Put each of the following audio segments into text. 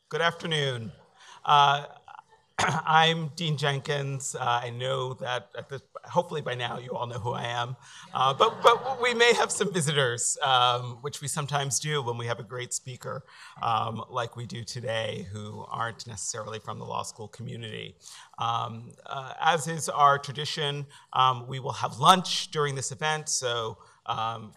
Good afternoon. Uh, I'm Dean Jenkins. I know that hopefully by now you all know who I am, but we may have some visitors, which we sometimes do when we have a great speaker like we do today, who aren't necessarily from the law school community. As is our tradition, we will have lunch during this event, so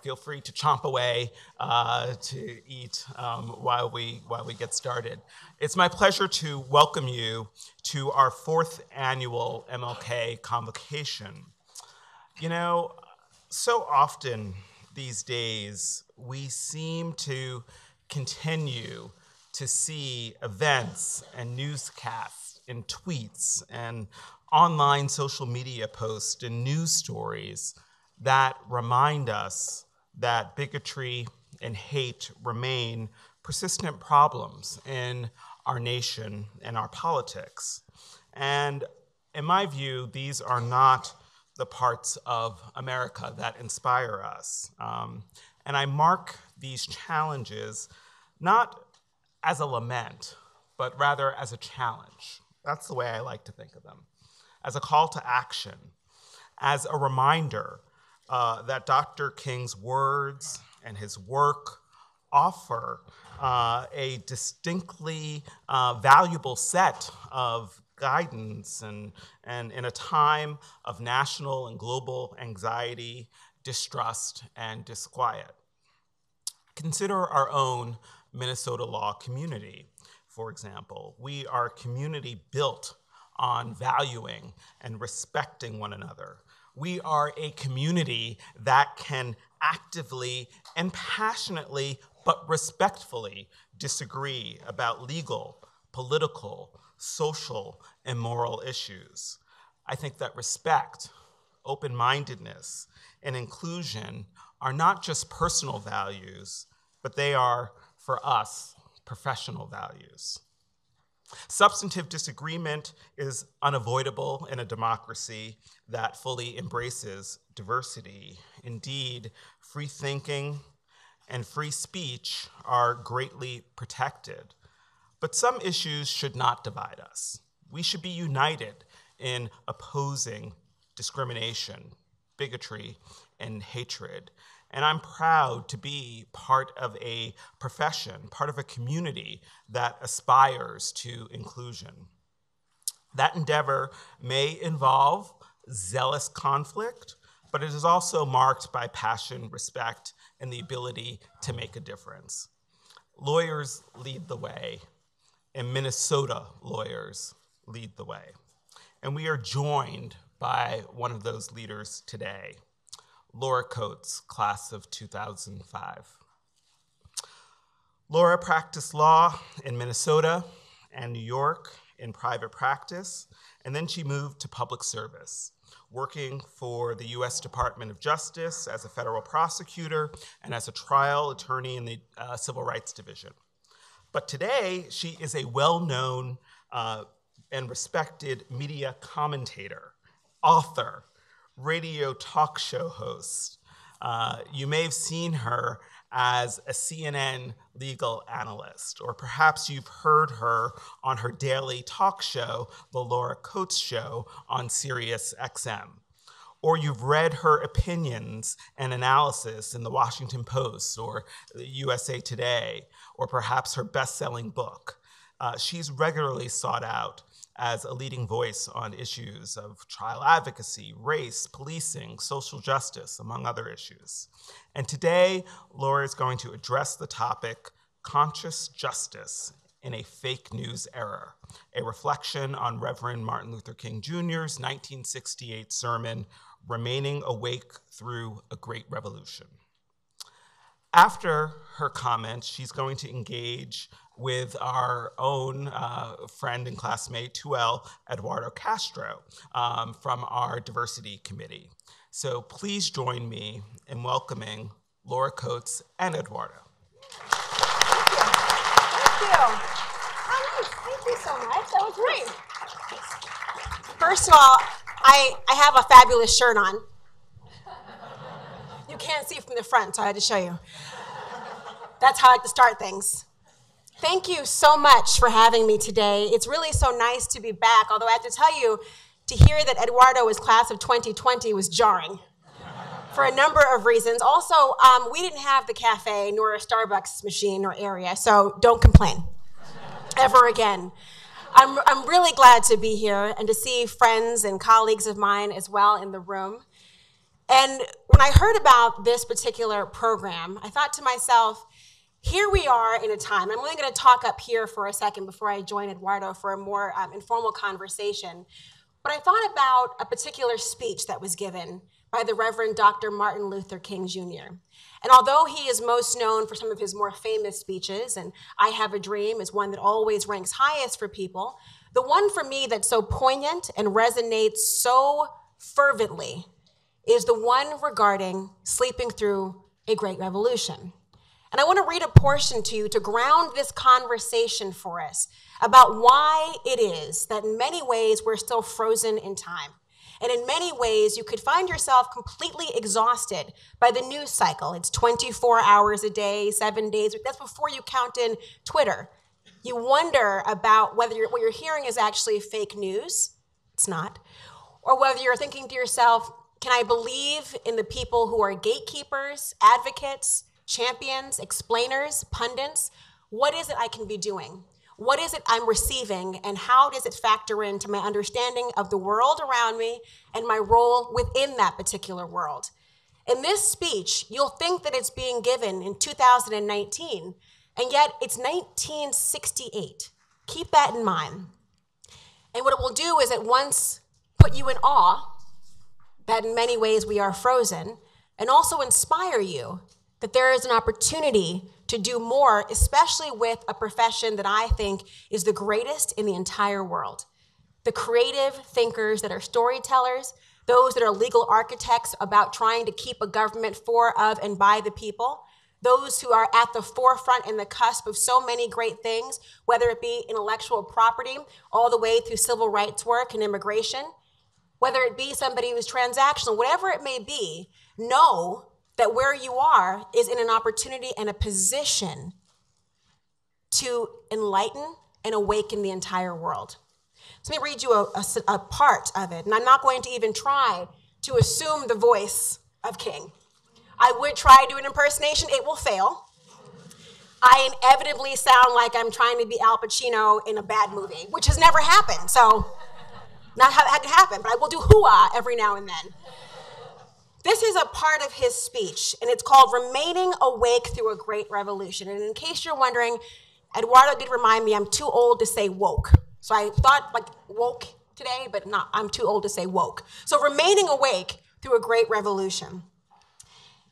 feel free to chomp away to eat while we get started. It's my pleasure to welcome you to our 4th annual MLK Convocation. You know, so often these days we seem to continue to see events and newscasts and tweets and online social media posts and news stories that remind us that bigotry and hate remain persistent problems in our nation and our politics. And in my view, these are not the parts of America that inspire us. And I mark these challenges not as a lament, but rather as a challenge. That's the way I like to think of them. As a call to action, as a reminder that Dr. King's words and his work offer a distinctly valuable set of guidance and in a time of national and global anxiety, distrust, and disquiet. Consider our own Minnesota law community, for example. We are a community built on valuing and respecting one another. We are a community that can actively and passionately but respectfully disagree about legal, political, social, and moral issues. I think that respect, open-mindedness, and inclusion are not just personal values, but they are, for us, professional values. Substantive disagreement is unavoidable in a democracy that fully embraces diversity. Indeed, free thinking and free speech are greatly protected. But some issues should not divide us. We should be united in opposing discrimination, bigotry, and hatred. And I'm proud to be part of a profession, part of a community that aspires to inclusion. That endeavor may involve zealous conflict, but it is also marked by passion, respect, and the ability to make a difference. Lawyers lead the way, and Minnesota lawyers lead the way. And we are joined by one of those leaders today, Laura Coates, class of 2005. Laura practiced law in Minnesota and New York in private practice, and then she moved to public service, working for the U.S. Department of Justice as a federal prosecutor and as a trial attorney in the Civil Rights Division. But today, she is a well-known and respected media commentator, author, radio talk show host. You may have seen her as a CNN legal analyst, or perhaps you've heard her on her daily talk show, The Laura Coates Show, on Sirius XM. Or you've read her opinions and analysis in the Washington Post or the USA Today, or perhaps her best-selling book. She's regularly sought out as a leading voice on issues of trial advocacy, race, policing, social justice, among other issues. And today, Laura is going to address the topic, Conscious Justice in a Fake News Era, a reflection on Reverend Martin Luther King Jr.'s 1968 sermon, Remaining Awake Through a Great Revolution. After her comments, she's going to engage with our own friend and classmate, 2L, Eduardo Castro, from our diversity committee. So please join me in welcoming Laura Coates and Eduardo. Thank you. Thank you so much. That was great. First of all, I have a fabulous shirt on. You can't see from the front, so I had to show you. That's how I like to start things. Thank you so much for having me today. It's really so nice to be back, although I have to tell you, to hear that Eduardo was class of 2020 was jarring for a number of reasons. Also, we didn't have the cafe nor a Starbucks machine or area, so don't complain ever again. I'm really glad to be here and to see friends and colleagues of mine as well in the room. And when I heard about this particular program, I thought to myself, here we are in a time, I'm only going to talk up here for a second before I join Eduardo for a more informal conversation, but I thought about a particular speech that was given by the Reverend Dr. Martin Luther King Jr. And although he is most known for some of his more famous speeches, and I Have a Dream is one that always ranks highest for people, the one for me that's so poignant and resonates so fervently is the one regarding sleeping through a great revolution. And I want to read a portion to you to ground this conversation for us about why it is that in many ways we're still frozen in time. And in many ways, you could find yourself completely exhausted by the news cycle. It's 24 hours a day, 7 days. That's before you count in Twitter. You wonder about whether what you're hearing is actually fake news. It's not. Or whether you're thinking to yourself, can I believe in the people who are gatekeepers, advocates, champions, explainers, pundits? What is it I can be doing? What is it I'm receiving, and how does it factor into my understanding of the world around me and my role within that particular world? In this speech, you'll think that it's being given in 2019, and yet it's 1968. Keep that in mind. And what it will do is at once put you in awe that in many ways we are frozen, and also inspire you that there is an opportunity to do more, especially with a profession that I think is the greatest in the entire world. The creative thinkers that are storytellers, those that are legal architects about trying to keep a government for, of, and by the people, those who are at the forefront and the cusp of so many great things, whether it be intellectual property, all the way through civil rights work and immigration, whether it be somebody who's transactional, whatever it may be, know that where you are is in an opportunity and a position to enlighten and awaken the entire world. So let me read you a part of it, and I'm not going to even try to assume the voice of King. I would try to do an impersonation, it will fail. I inevitably sound like I'm trying to be Al Pacino in a bad movie, which has never happened, so not how that had to happen, but I will do hoo-ah every now and then. This is a part of his speech, and it's called Remaining Awake Through a Great Revolution. And in case you're wondering, Eduardo did remind me I'm too old to say woke. So I thought like woke today, but not, I'm too old to say woke. So remaining awake through a great revolution.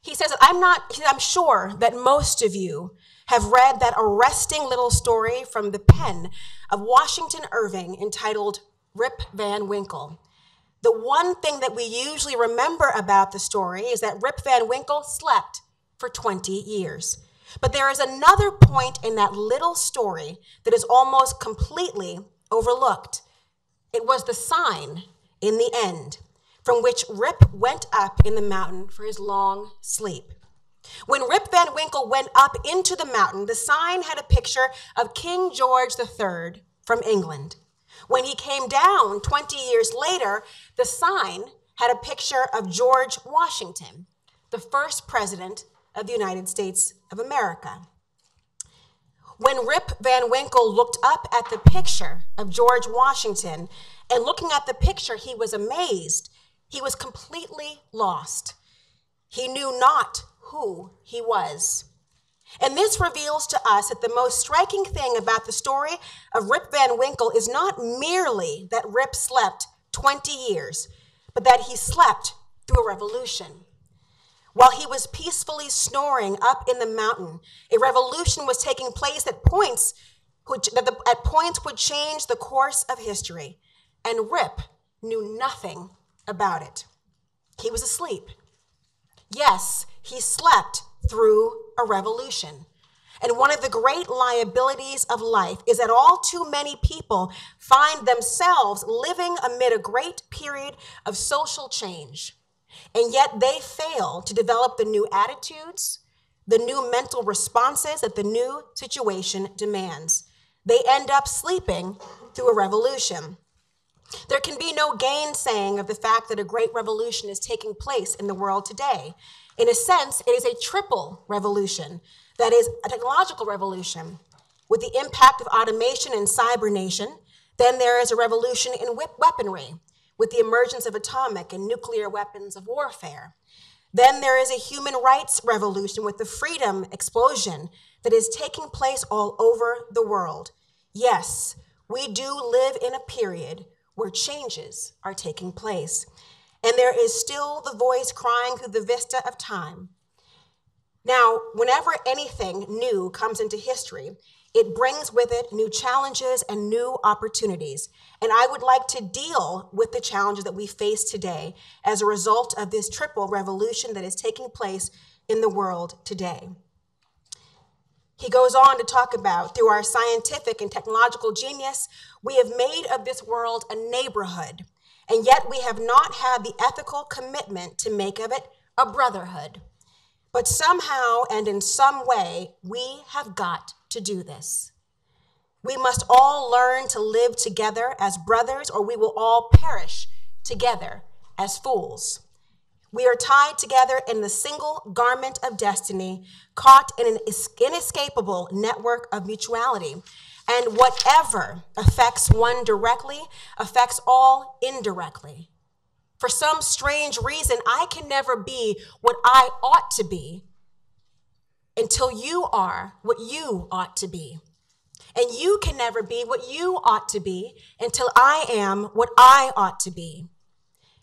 He says, I'm sure that most of you have read that arresting little story from the pen of Washington Irving entitled Rip Van Winkle. The one thing that we usually remember about the story is that Rip Van Winkle slept for 20 years. But there is another point in that little story that is almost completely overlooked. It was the sign in the end from which Rip went up in the mountain for his long sleep. When Rip Van Winkle went up into the mountain, the sign had a picture of King George III from England. When he came down 20 years later, the sign had a picture of George Washington, the first president of the United States of America. When Rip Van Winkle looked up at the picture of George Washington and looking at the picture, he was amazed. He was completely lost. He knew not who he was. And this reveals to us that the most striking thing about the story of Rip Van Winkle is not merely that Rip slept 20 years, but that he slept through a revolution. While he was peacefully snoring up in the mountain, a revolution was taking place at points would change the course of history, and Rip knew nothing about it. He was asleep. Yes, he slept through a revolution. And one of the great liabilities of life is that all too many people find themselves living amid a great period of social change, and yet they fail to develop the new attitudes, the new mental responses that the new situation demands. They end up sleeping through a revolution. There can be no gainsaying of the fact that a great revolution is taking place in the world today. In a sense, it is a triple revolution. That is a technological revolution with the impact of automation and cybernation. Then there is a revolution in weaponry with the emergence of atomic and nuclear weapons of warfare. Then there is a human rights revolution with the freedom explosion that is taking place all over the world. Yes, we do live in a period where changes are taking place, and there is still the voice crying through the vista of time. Now, whenever anything new comes into history, it brings with it new challenges and new opportunities. And I would like to deal with the challenges that we face today as a result of this triple revolution that is taking place in the world today. He goes on to talk about, through our scientific and technological genius, we have made of this world a neighborhood, and yet we have not had the ethical commitment to make of it a brotherhood. But somehow and in some way, we have got to do this. We must all learn to live together as brothers, or we will all perish together as fools. We are tied together in the single garment of destiny, caught in an inescapable network of mutuality. And whatever affects one directly affects all indirectly. For some strange reason, I can never be what I ought to be until you are what you ought to be. And you can never be what you ought to be until I am what I ought to be.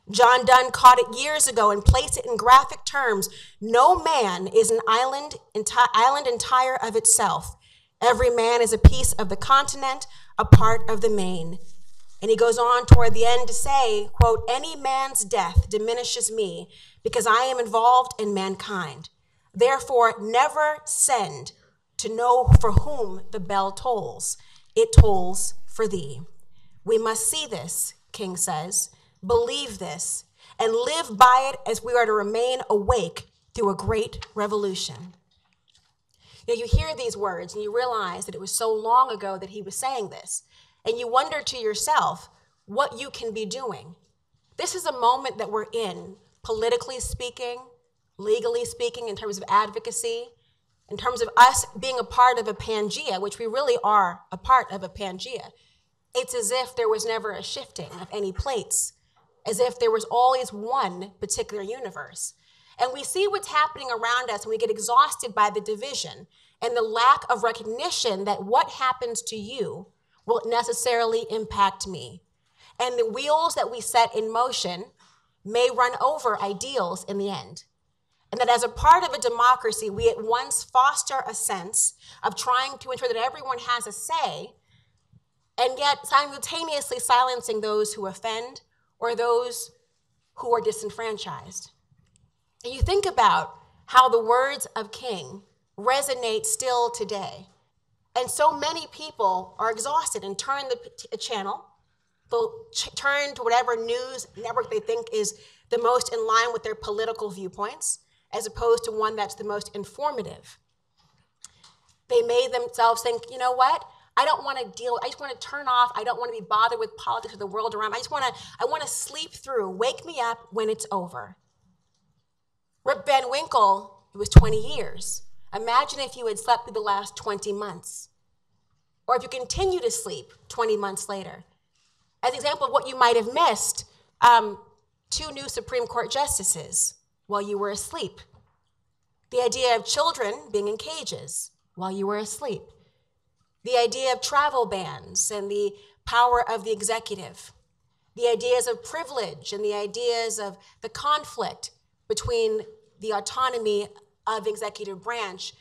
John Donne caught it years ago and placed it in graphic terms. No man is an island entire of itself. Every man is a piece of the continent, a part of the main. And he goes on toward the end to say, quote, any man's death diminishes me because I am involved in mankind. Therefore, never send to know for whom the bell tolls. It tolls for thee. We must see this, King says, believe this, and live by it as we are to remain awake through a great revolution. You know, you hear these words and you realize that it was so long ago that he was saying this, and you wonder to yourself what you can be doing. This is a moment that we're in, politically speaking, legally speaking, in terms of advocacy, in terms of us being a part of a Pangea, which we really are a part of a Pangea. It's as if there was never a shifting of any plates, as if there was always one particular universe. And we see what's happening around us and we get exhausted by the division and the lack of recognition that what happens to you will necessarily impact me. And the wheels that we set in motion may run over ideals in the end. And that as a part of a democracy, we at once foster a sense of trying to ensure that everyone has a say, and yet simultaneously silencing those who offend or those who are disenfranchised. And you think about how the words of King resonate still today. And so many people are exhausted and turn the channel. They'll turn to whatever news network they think is the most in line with their political viewpoints, as opposed to one that's the most informative. They made themselves think, you know what? I don't want to deal, I just want to turn off. I don't want to be bothered with politics or the world around me. I want to sleep through. Wake me up when it's over. Rip Van Winkle, it was 20 years. Imagine if you had slept through the last 20 months. Or if you continue to sleep 20 months later. As an example of what you might have missed, 2 new Supreme Court justices while you were asleep. The idea of children being in cages while you were asleep. The idea of travel bans and the power of the executive. The ideas of privilege and the ideas of the conflict between the autonomy of the executive branch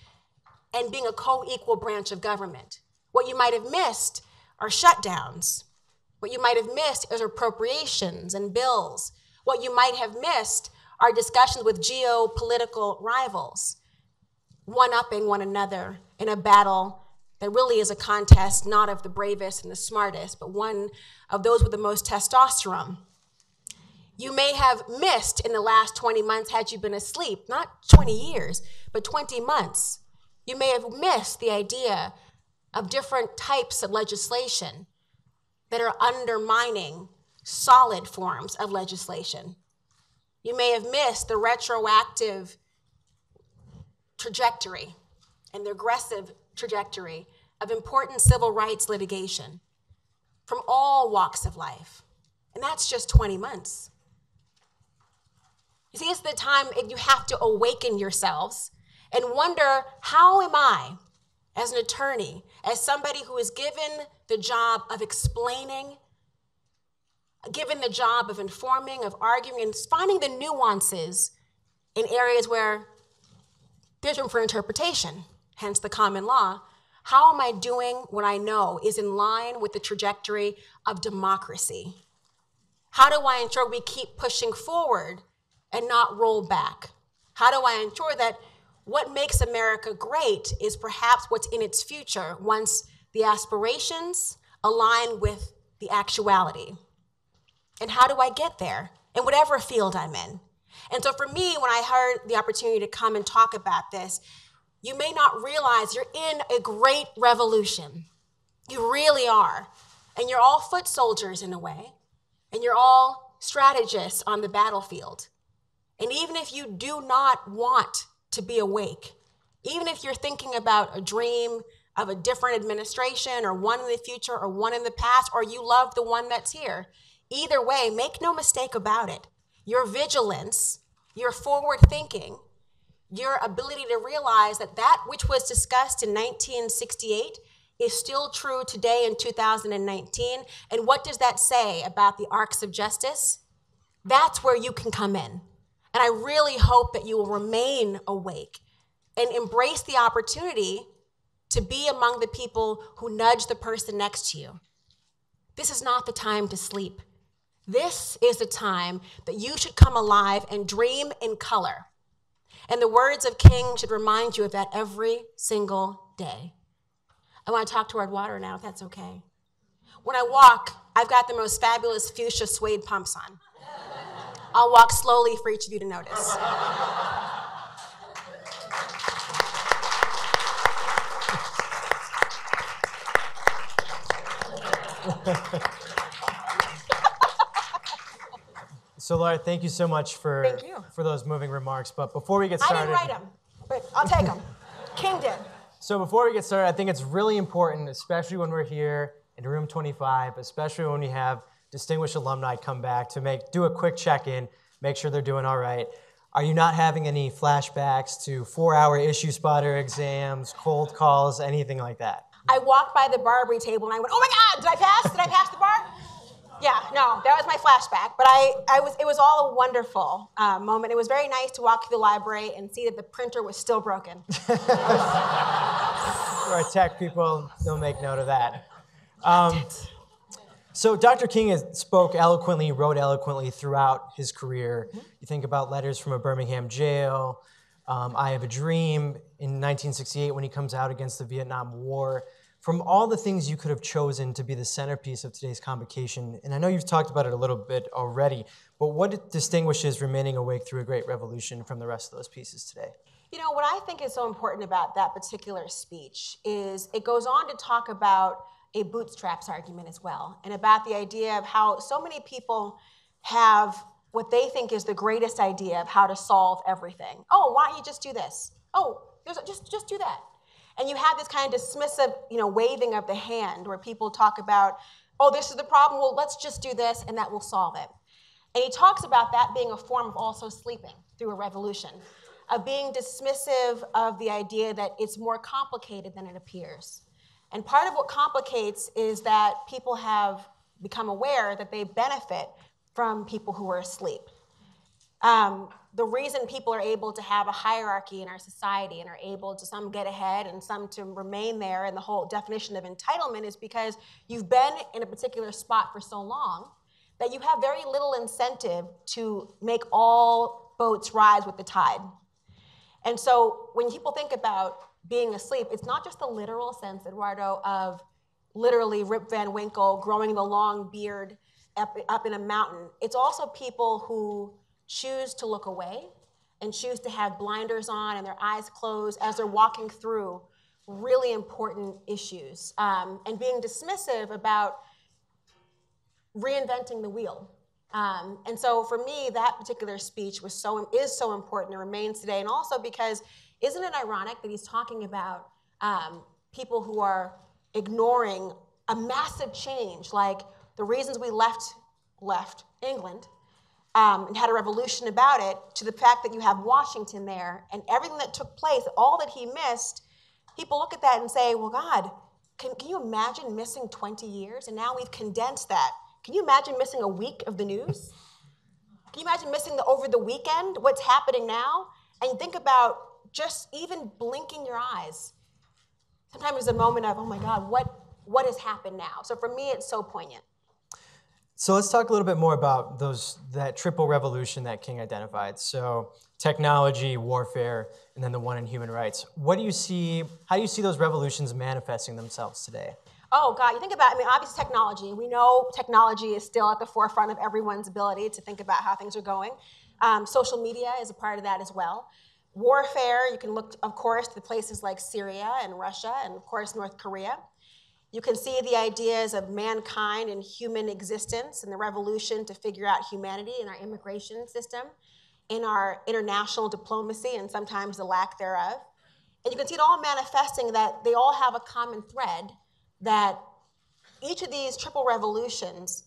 and being a co-equal branch of government. What you might have missed are shutdowns. What you might have missed is appropriations and bills. What you might have missed are discussions with geopolitical rivals, one-upping one another in a battle that really is a contest not of the bravest and the smartest, but one of those with the most testosterone. you may have missed in the last 20 months had you been asleep, not 20 years, but 20 months. You may have missed the idea of different types of legislation that are undermining solid forms of legislation. You may have missed the retroactive trajectory and the aggressive trajectory of important civil rights litigation from all walks of life. And that's just 20 months. You see, it's the time you have to awaken yourselves and wonder, how am I, as an attorney, as somebody who is given the job of explaining, given the job of informing, of arguing, and finding the nuances in areas where there's room for interpretation, hence the common law, how am I doing what I know is in line with the trajectory of democracy? How do I ensure we keep pushing forward and not roll back? How do I ensure that what makes America great is perhaps what's in its future once the aspirations align with the actuality? And how do I get there in whatever field I'm in? And so for me, when I heard the opportunity to come and talk about this, you may not realize you're in a great revolution. You really are. And you're all foot soldiers in a way. And you're all strategists on the battlefield. And even if you do not want to be awake, even if you're thinking about a dream of a different administration or one in the future or one in the past, or you love the one that's here, either way, make no mistake about it. Your vigilance, your forward thinking, your ability to realize that that which was discussed in 1968 is still true today in 2019. And what does that say about the arcs of justice? That's where you can come in. And I really hope that you will remain awake and embrace the opportunity to be among the people who nudge the person next to you. This is not the time to sleep. This is the time that you should come alive and dream in color. And the words of King should remind you of that every single day. I want to talk to Eduardo now, if that's okay. When I walk, I've got the most fabulous fuchsia suede pumps on. I'll walk slowly for each of you to notice. So, Laura, thank you so much for those moving remarks. But before we get started... I didn't write them, but I'll take them. King did. So before we get started, I think it's really important, especially when we're here in room 25, especially when we have distinguished alumni come back to do a quick check-in, make sure they're doing all right. Are you not having any flashbacks to 4-hour issue spotter exams, cold calls, anything like that? I walked by the Barbary table and I went, oh my God, did I pass? Did I pass the bar? Yeah, no, that was my flashback. But it was all a wonderful moment. It was very nice to walk through the library and see that the printer was still broken. Our tech people, they'll make note of that. So Dr. King spoke eloquently, wrote eloquently throughout his career. You think about Letters from a Birmingham Jail, I Have a Dream in 1968 when he comes out against the Vietnam War. From all the things you could have chosen to be the centerpiece of today's convocation, and I know you've talked about it a little bit already, but what distinguishes Remaining Awake Through a Great Revolution from the rest of those pieces today? You know, what I think is so important about that particular speech is it goes on to talk about a bootstraps argument as well, and about the idea of how so many people have what they think is the greatest idea of how to solve everything. Oh, why don't you just do this? Oh, just do that. And you have this kind of dismissive, waving of the hand where people talk about, oh, this is the problem, well, let's just do this and that will solve it. And he talks about that being a form of also sleeping through a revolution, of being dismissive of the idea that it's more complicated than it appears. And part of what complicates is that people have become aware that they benefit from people who are asleep. The reason people are able to have a hierarchy in our society and are able to some get ahead and some to remain there, and the whole definition of entitlement is because you've been in a particular spot for so long that you have very little incentive to make all boats rise with the tide. And so when people think about being asleep, it's not just the literal sense, Eduardo, of literally Rip Van Winkle growing the long beard up in a mountain. It's also people who choose to look away and choose to have blinders on and their eyes closed as they're walking through really important issues, and being dismissive about reinventing the wheel. And so for me, that particular speech is so important and remains today. And also because, isn't it ironic that he's talking about people who are ignoring a massive change, like the reasons we left England, and had a revolution about it, to the fact that you have Washington there and everything that took place, all that he missed. People look at that and say, well, God, can you imagine missing 20 years? And now we've condensed that. Can you imagine missing a week of the news? Can you imagine missing over the weekend, what's happening now? And you think about just even blinking your eyes. Sometimes there's a moment of, oh my God, what has happened now? So for me, it's so poignant. So let's talk a little bit more about that triple revolution that King identified. So technology, warfare, and then the one in human rights. How do you see those revolutions manifesting themselves today? Oh God, you think about, obviously technology. We know technology is still at the forefront of everyone's ability to think about how things are going. Social media is a part of that as well. Warfare, you can look, of course, to places like Syria and Russia and, of course, North Korea. You can see the ideas of mankind and human existence and the revolution to figure out humanity in our immigration system, in our international diplomacy, and sometimes the lack thereof. And you can see it all manifesting that they all have a common thread, that each of these triple revolutions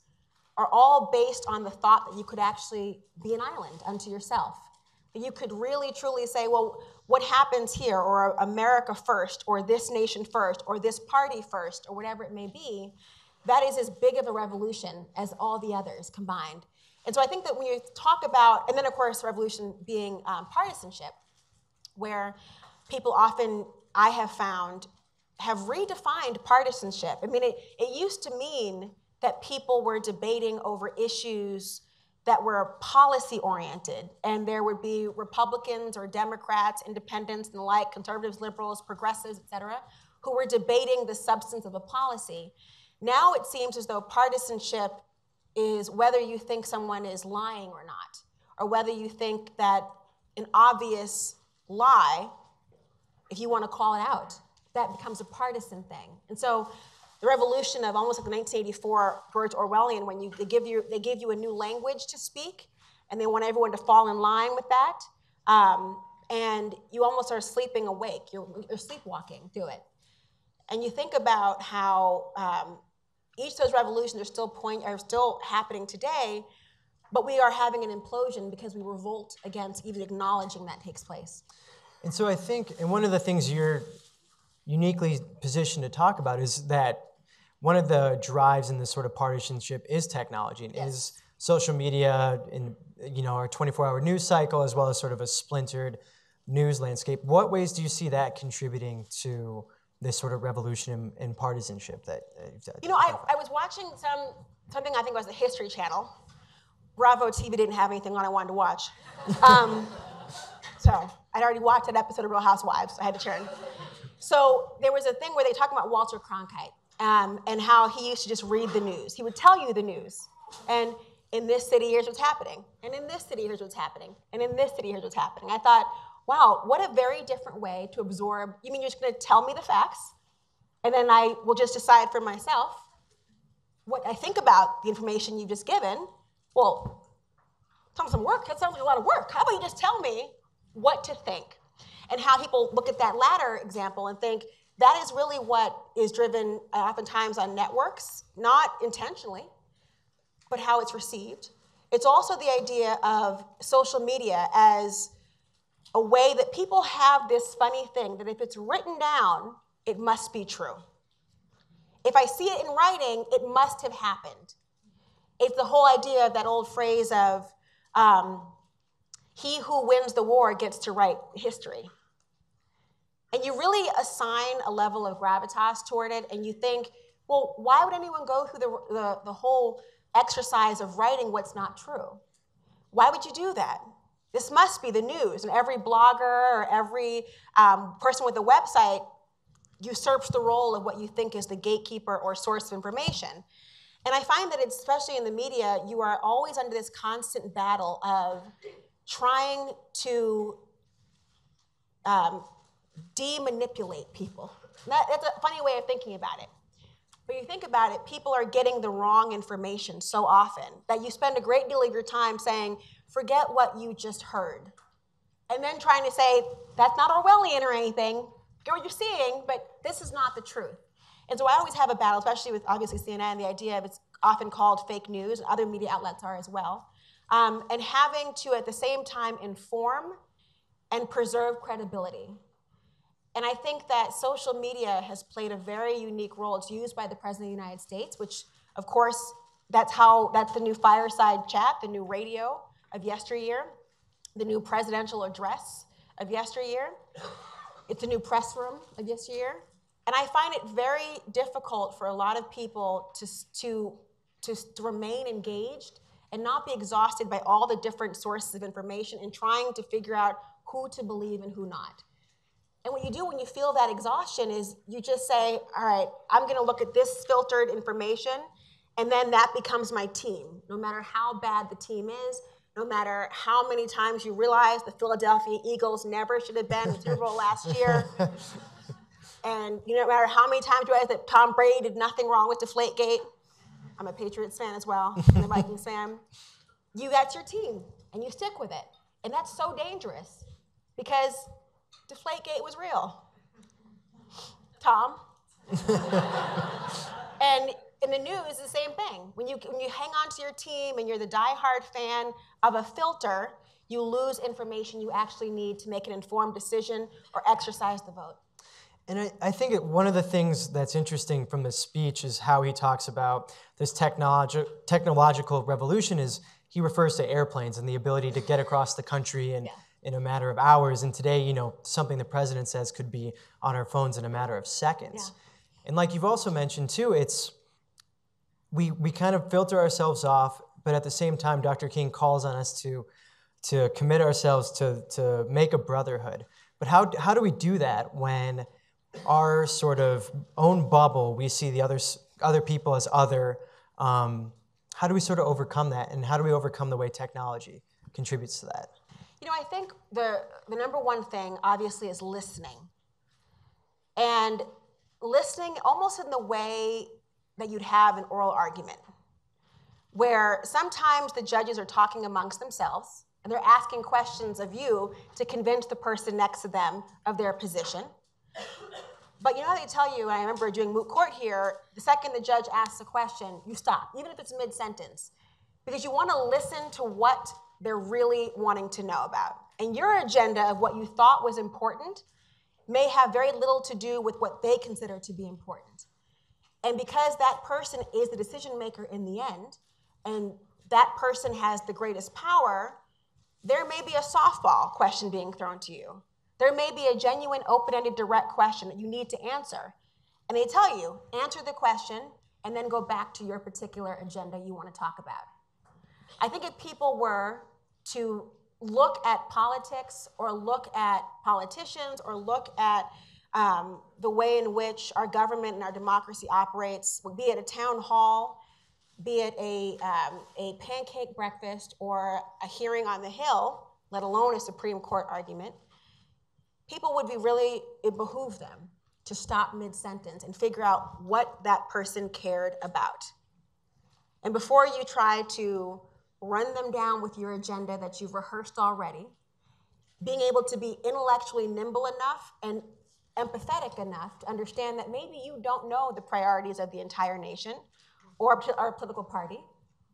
are all based on the thought that you could actually be an island unto yourself. That you could really, truly say, well, what happens here, or America first, or this nation first, or this party first, or whatever it may be, that is as big of a revolution as all the others combined. And so I think that when you talk about, and then of course, revolution being partisanship, where people often, I have found, have redefined partisanship. It used to mean that people were debating over issues that were policy-oriented, and there would be Republicans or Democrats, independents and the like, conservatives, liberals, progressives, et cetera, who were debating the substance of a policy. Now it seems as though partisanship is whether you think someone is lying or not, or whether you think that an obvious lie, if you want to call it out, that becomes a partisan thing. And so the revolution of almost like the 1984 George Orwellian, when they give you a new language to speak, and they want everyone to fall in line with that, and you almost are sleeping awake. You're sleepwalking through it. And you think about how each of those revolutions are still happening today, but we are having an implosion because we revolt against even acknowledging that takes place. And so I think, and one of the things you're uniquely positioned to talk about is that one of the drives in this sort of partisanship is technology, and yes. is social media in our 24-hour news cycle, as well as sort of a splintered news landscape. What ways do you see that contributing to this sort of revolution in partisanship that I was watching something I think was the History Channel. Bravo TV didn't have anything on I wanted to watch. So I'd already watched that episode of Real Housewives, so I had to turn. So there was a thing where they talked about Walter Cronkite, and how he used to just read the news. He would tell you the news. And in this city, here's what's happening. And in this city, here's what's happening. And in this city, here's what's happening. I thought, wow, what a very different way to absorb. You mean you're just going to tell me the facts, and then I will just decide for myself what I think about the information you've just given? Well, sounds some work. That sounds like a lot of work. How about you just tell me what to think? And how people look at that latter example and think that is really what is driven oftentimes on networks, not intentionally, but how it's received. It's also the idea of social media as a way that people have this funny thing that if it's written down, it must be true. If I see it in writing, it must have happened. It's the whole idea of that old phrase of he who wins the war gets to write history. And you really assign a level of gravitas toward it, and you think, well, why would anyone go through the whole exercise of writing what's not true? Why would you do that? This must be the news, and every blogger or every person with a website usurps the role of what you think is the gatekeeper or source of information. And I find that especially in the media, you are always under this constant battle of trying to de-manipulate people. That's a funny way of thinking about it. But you think about it, people are getting the wrong information so often that you spend a great deal of your time saying, forget what you just heard. And then trying to say, that's not Orwellian or anything, get what you're seeing, but this is not the truth. And so I always have a battle, especially with obviously CNN, the idea of it's often called fake news, and other media outlets are as well, and having to at the same time inform and preserve credibility. And I think that social media has played a very unique role. It's used by the President of the United States, which of course, that's the new fireside chat, the new radio of yesteryear, the new presidential address of yesteryear. It's a new press room of yesteryear. And I find it very difficult for a lot of people to remain engaged and not be exhausted by all the different sources of information and trying to figure out who to believe and who not. And what you do when you feel that exhaustion is you just say, all right, I'm going to look at this filtered information, and then that becomes my team. No matter how bad the team is, no matter how many times you realize the Philadelphia Eagles never should have been in the Super Bowl last year, and no matter how many times you realize that Tom Brady did nothing wrong with Deflategate. I'm a Patriots fan as well, and a Vikings fan. That's your team, and you stick with it. And that's so dangerous because Deflategate was real. Tom? And in the news, it's the same thing. When you hang on to your team and you're the diehard fan of a filter, you lose information you actually need to make an informed decision or exercise the vote. And I think one of the things that's interesting from this speech is how he talks about this technological revolution is he refers to airplanes and the ability to get across the country in a matter of hours. And today, something the president says could be on our phones in a matter of seconds. Yeah. And like you've also mentioned too, we kind of filter ourselves off, but at the same time, Dr. King calls on us to commit ourselves to make a brotherhood. But how do we do that when our sort of own bubble, we see the other people as other? How do we sort of overcome that, and how do we overcome the way technology contributes to that? I think the number one thing, obviously, is listening. And listening almost in the way that you'd have an oral argument, where sometimes the judges are talking amongst themselves, and they're asking questions of you to convince the person next to them of their position. But how they tell you, and I remember doing moot court here, the second the judge asks a question, you stop, even if it's mid-sentence, because you want to listen to what they're really wanting to know about. And your agenda of what you thought was important may have very little to do with what they consider to be important. And because that person is the decision maker in the end, and that person has the greatest power, there may be a softball question being thrown to you. There may be a genuine, open-ended, direct question that you need to answer. And they tell you, answer the question, and then go back to your particular agenda you want to talk about. I think if people were to look at politics or look at politicians or look at the way in which our government and our democracy operates, be it a town hall, be it a pancake breakfast or a hearing on the Hill, let alone a Supreme Court argument, people would it behoove them to stop mid-sentence and figure out what that person cared about. And before you try to run them down with your agenda that you've rehearsed already, being able to be intellectually nimble enough and empathetic enough to understand that maybe you don't know the priorities of the entire nation or a political party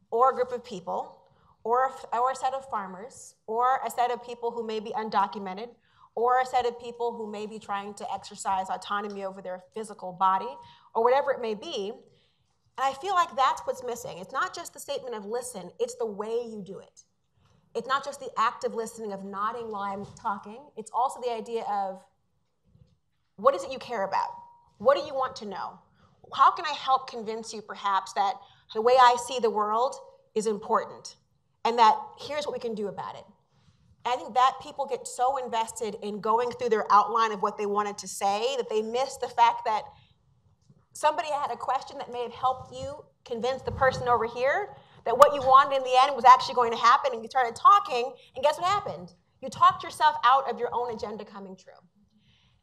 or a group of people or a set of farmers or a set of people who may be undocumented or a set of people who may be trying to exercise autonomy over their physical body or whatever it may be. And I feel like that's what's missing. It's not just the statement of listen, it's the way you do it. It's not just the active listening of nodding while I'm talking. It's also the idea of what is it you care about? What do you want to know? How can I help convince you perhaps that the way I see the world is important and that here's what we can do about it? And I think that people get so invested in going through their outline of what they wanted to say that they miss the fact that somebody had a question that may have helped you convince the person over here that what you wanted in the end was actually going to happen, and you started talking, and guess what happened? You talked yourself out of your own agenda coming true.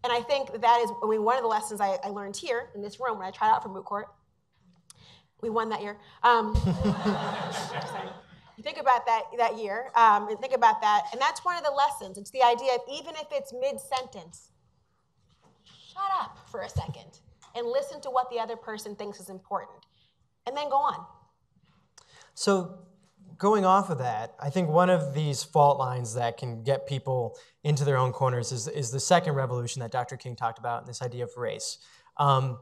And I think that is, one of the lessons I learned here in this room when I tried out for moot court. We won that year. You think about that year, and think about that, and that's one of the lessons. It's the idea of even if it's mid-sentence, shut up for a second and listen to what the other person thinks is important, and then go on. So going off of that, I think one of these fault lines that can get people into their own corners is the second revolution that Dr. King talked about, and this idea of race. How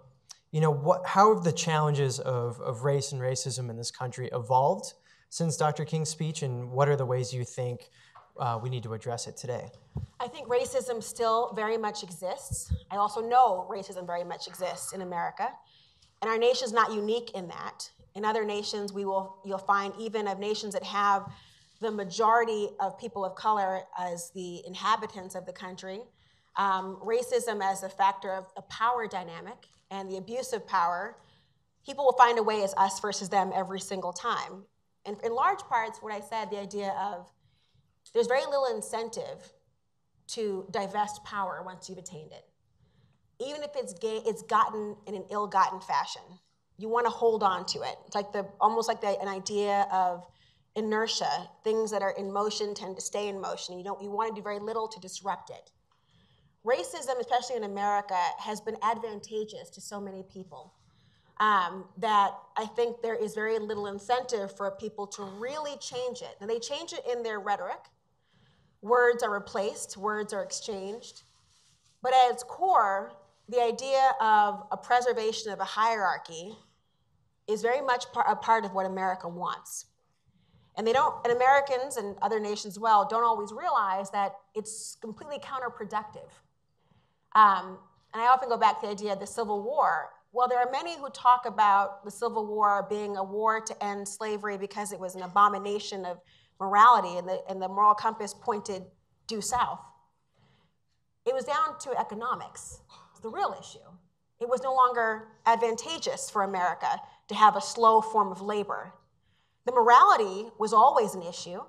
have the challenges of race and racism in this country evolved since Dr. King's speech, and what are the ways you think we need to address it today? I think racism still very much exists. I also know racism very much exists in America, and our nation is not unique in that. In other nations, you'll find even of nations that have the majority of people of color as the inhabitants of the country, racism as a factor of a power dynamic and the abuse of power, people will find a way as us versus them every single time. And in large parts, what I said, the idea of there's very little incentive to divest power once you've attained it. Even if it's gotten in an ill-gotten fashion. You want to hold on to it. It's like almost like an idea of inertia. Things that are in motion tend to stay in motion. You want to do very little to disrupt it. Racism, especially in America, has been advantageous to so many people that I think there is very little incentive for people to really change it. And they change it in their rhetoric. Words are replaced, words are exchanged. But at its core, the idea of a preservation of a hierarchy is very much a part of what America wants. And Americans and other nations as well don't always realize that it's completely counterproductive. And I often go back to the idea of the Civil War. Well, there are many who talk about the Civil War being a war to end slavery because it was an abomination of morality and the moral compass pointed due south. It was down to economics. It's the real issue. It was no longer advantageous for America to have a slow form of labor. The morality was always an issue,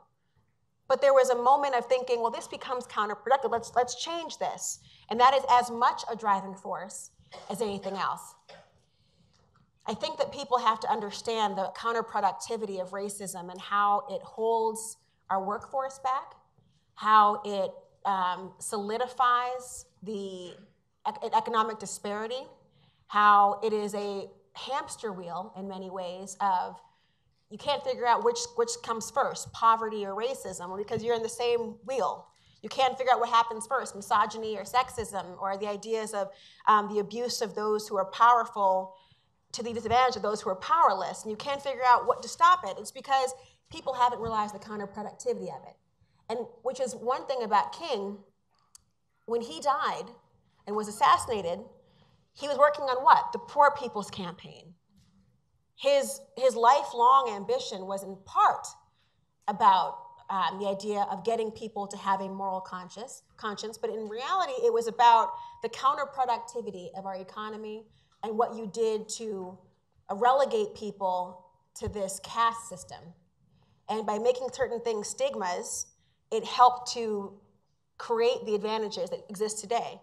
but there was a moment of thinking, well, this becomes counterproductive. Let's change this. And that is as much a driving force as anything else. I think that people have to understand the counterproductivity of racism and how it holds our workforce back, how it solidifies the economic disparity, how it is a hamster wheel in many ways of you can't figure out which comes first, poverty or racism, because you're in the same wheel. You can't figure out what happens first, misogyny or sexism, or the ideas of the abuse of those who are powerful to the disadvantage of those who are powerless. And you can't figure out what to stop it. It's because people haven't realized the counterproductivity of it. And which is one thing about King, when he died and was assassinated, he was working on what? The Poor People's Campaign. His lifelong ambition was in part about the idea of getting people to have a moral conscience, but in reality, it was about the counterproductivity of our economy and what you did to relegate people to this caste system. And by making certain things stigmas, it helped to create the advantages that exist today.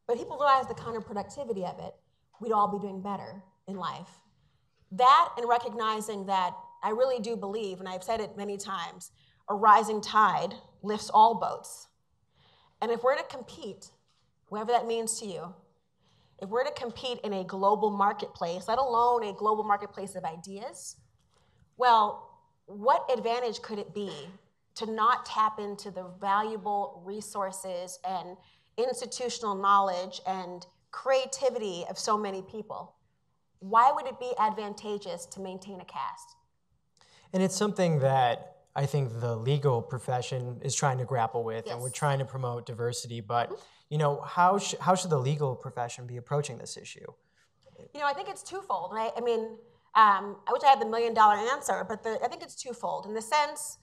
But if people realize the counterproductivity of it, we'd all be doing better in life. That and recognizing that I really do believe, and I've said it many times, a rising tide lifts all boats. And if we're to compete, whatever that means to you, if we're to compete in a global marketplace, let alone a global marketplace of ideas, well, what advantage could it be to not tap into the valuable resources and institutional knowledge and creativity of so many people? Why would it be advantageous to maintain a caste? And it's something that I think the legal profession is trying to grapple with, Yes. and we're trying to promote diversity, but how should the legal profession be approaching this issue? I think it's twofold. I wish I had the $1 million answer, but I think it's twofold in the sense,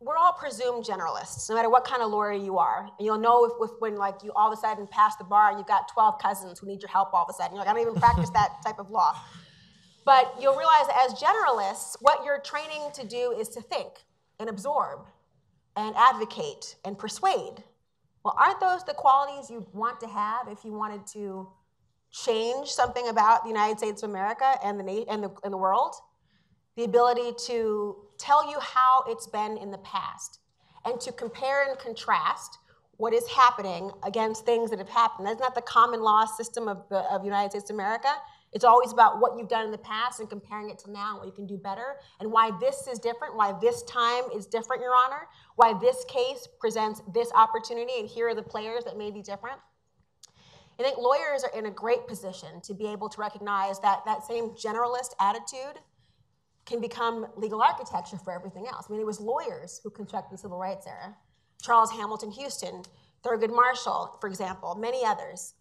we're all presumed generalists, no matter what kind of lawyer you are. And you'll know when you all of a sudden pass the bar and you've got 12 cousins who need your help all of a sudden. You're like, I don't even practice that type of law. But you'll realize that as generalists, what you're training to do is to think and absorb and advocate and persuade. Well, aren't those the qualities you'd want to have if you wanted to change something about the United States of America and the world? The ability to tell you how it's been in the past and to compare and contrast what is happening against things that have happened. That's not the common law system of the United States of America. It's always about what you've done in the past and comparing it to now and what you can do better and why this is different, why this time is different, Your Honor, why this case presents this opportunity, and here are the players that may be different. I think lawyers are in a great position to be able to recognize that that same generalist attitude can become legal architecture for everything else. I mean, it was lawyers who constructed the civil rights era. Charles Hamilton Houston, Thurgood Marshall, for example, many others.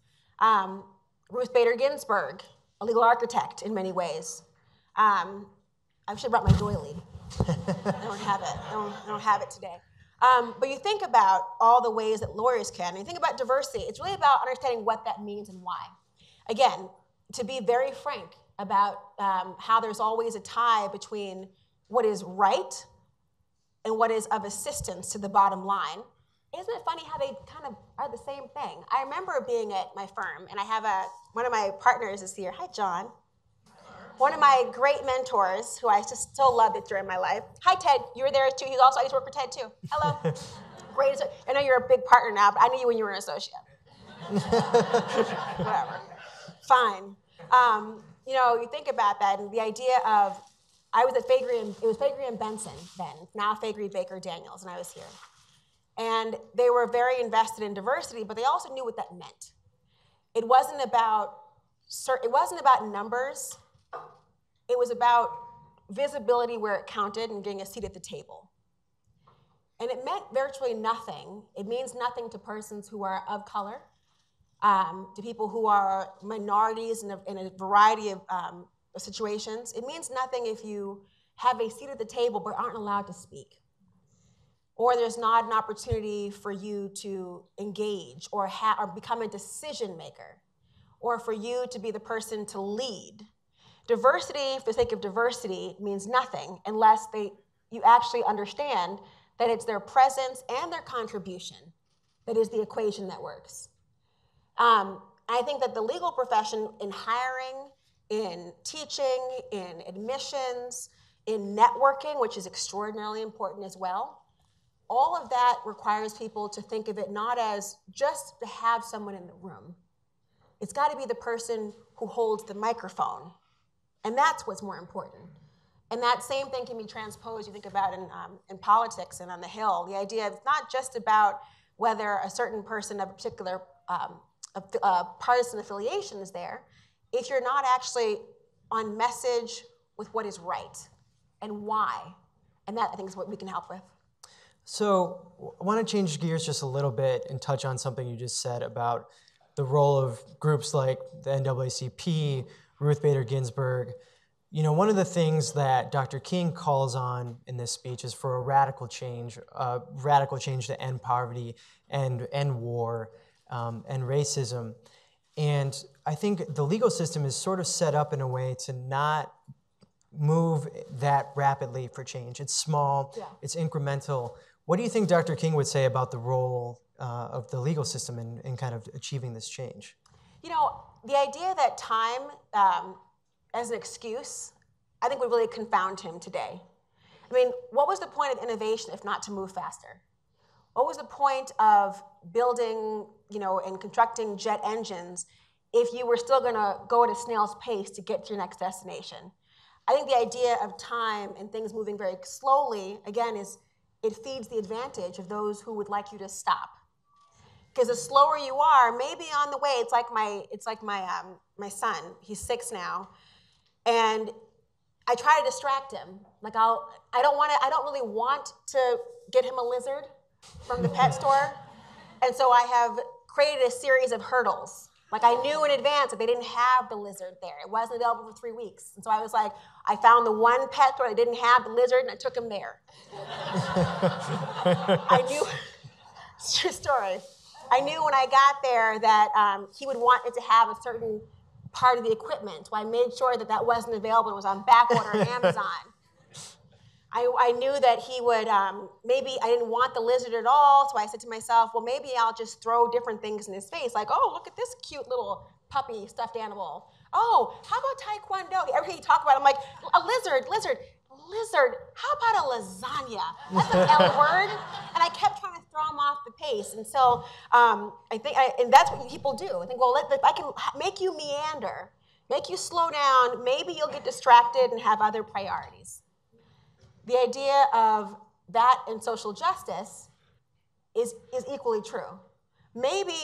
Ruth Bader Ginsburg, a legal architect in many ways. I should have brought my doily. I don't have it. I don't have it today. But you think about all the ways that lawyers can, and you think about diversity. It's really about understanding what that means and why. Again, to be very frank about how there's always a tie between what is right and what is of assistance to the bottom line. Isn't it funny how they kind of are the same thing? I remember being at my firm, and I have one of my partners is here. Hi, John. One of my great mentors, who I just still loved it during my life. Hi, Ted. You were there too. I used to work for Ted too. Hello. Great. I know you're a big partner now, but I knew you when you were an associate. Whatever. Fine. You think about that, and the idea of, I was at it was Faegre and Benson then, now Faegre, Baker, Daniels, and I was here. And they were very invested in diversity, but they also knew what that meant. It wasn't about numbers. It was about visibility where it counted and getting a seat at the table. And it meant virtually nothing. It means nothing to persons who are of color, to people who are minorities in a variety of situations. It means nothing if you have a seat at the table but aren't allowed to speak, or there's not an opportunity for you to engage or become a decision maker, or for you to be the person to lead. Diversity, for the sake of diversity, means nothing unless you actually understand that it's their presence and their contribution that is the equation that works. I think that the legal profession, in hiring, in teaching, in admissions, in networking, which is extraordinarily important as well, all of that requires people to think of it not as just to have someone in the room. It's got to be the person who holds the microphone. And that's what's more important. And that same thing can be transposed, you think about in politics and on the Hill. The idea of it's not just about whether a certain person of a particular partisan affiliation is there, if you're not actually on message with what is right and why. And that, I think, is what we can help with. So I want to change gears just a little bit and touch on something you just said about the role of groups like the NAACP, Ruth Bader Ginsburg. One of the things that Dr. King calls on in this speech is for a radical change to end poverty and end war and racism. And I think the legal system is sort of set up in a way to not move that rapidly for change. It's small, It's incremental. What do you think Dr. King would say about the role of the legal system in kind of achieving this change? The idea that time as an excuse, I think would really confound him today. I mean, what was the point of innovation if not to move faster? What was the point of building, and constructing jet engines if you were still going to go at a snail's pace to get to your next destination? I think the idea of time and things moving very slowly, again, it feeds the advantage of those who would like you to stop. Because the slower you are, maybe on the way, it's like my son. He's 6 now, and I try to distract him. Like I don't really want to get him a lizard from the pet store, and so I have created a series of hurdles. Like I knew in advance that they didn't have the lizard there. It wasn't available for 3 weeks, and so I was like, I found the one pet store that didn't have the lizard, and I took him there. I knew. It's a true story. I knew when I got there that he would want it to have a certain part of the equipment. So I made sure that that wasn't available. It was on back order on Amazon. I knew that he would, maybe I didn't want the lizard at all, so I said to myself, well, maybe I'll just throw different things in his face, like, oh, look at this cute little puppy stuffed animal. Oh, how about Taekwondo? Everything you talk about, I'm like, a lizard, how about a lasagna? That's an L word. And I kept trying to throw him off the pace. And so and that's what people do. I think, well, if I can make you meander, make you slow down, maybe you'll get distracted and have other priorities. The idea of that in social justice is equally true. Maybe,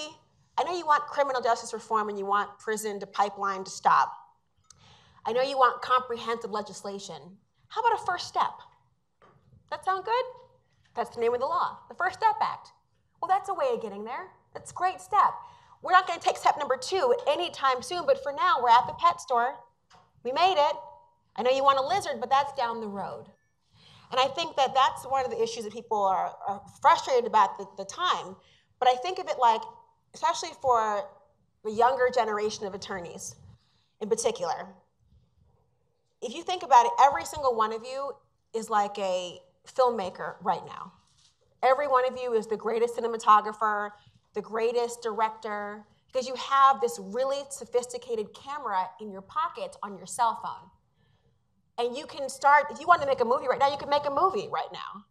I know you want criminal justice reform and you want prison to pipeline to stop. I know you want comprehensive legislation. How about a First Step? That sound good? That's the name of the law, the First Step Act. Well, that's a way of getting there. That's a great step. We're not going to take step number 2 anytime soon, but for now, we're at the pet store. We made it. I know you want a lizard, but that's down the road. And I think that that's one of the issues that people are frustrated about the time. But I think of it like, especially for the younger generation of attorneys in particular, if you think about it, every single one of you is like a filmmaker right now. Every one of you is the greatest cinematographer, the greatest director, because you have this really sophisticated camera in your pocket on your cell phone. And you can start, if you want to make a movie right now, you can make a movie right now.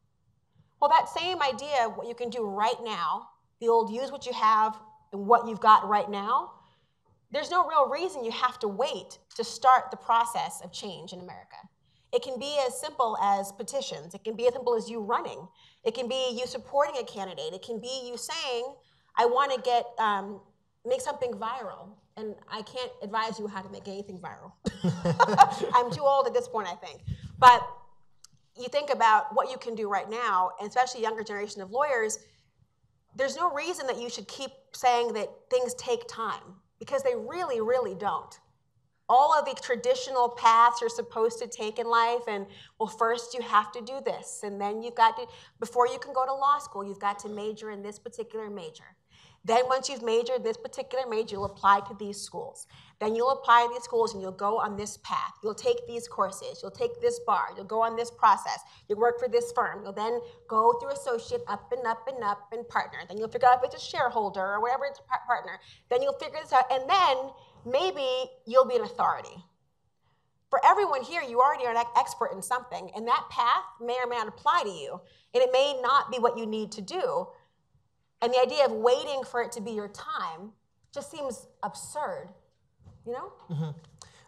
Well, that same idea of what you can do right now, the old use what you have and what you've got right now, there's no real reason you have to wait to start the process of change in America. It can be as simple as petitions. It can be as simple as you running. It can be you supporting a candidate. It can be you saying, I want to make something viral. And I can't advise you how to make anything viral. I'm too old at this point, I think. But you think about what you can do right now, and especially younger generation of lawyers, there's no reason that you should keep saying that things take time, because they really, really don't. All of the traditional paths you're supposed to take in life, and well, first you have to do this, and then you've got to, before you can go to law school, you've got to major in this particular major. Then once you've majored in this particular major, you'll apply to these schools. Then you'll apply to these schools and you'll go on this path. You'll take these courses. You'll take this bar. You'll go on this process. You'll work for this firm. You'll then go through associate, up and up and up, and partner. Then you'll figure out if it's a shareholder or whatever it's a partner. Then you'll figure this out, and then maybe you'll be an authority. For everyone here, you already are an expert in something, and that path may or may not apply to you, and it may not be what you need to do. And the idea of waiting for it to be your time just seems absurd, you know? Mm-hmm.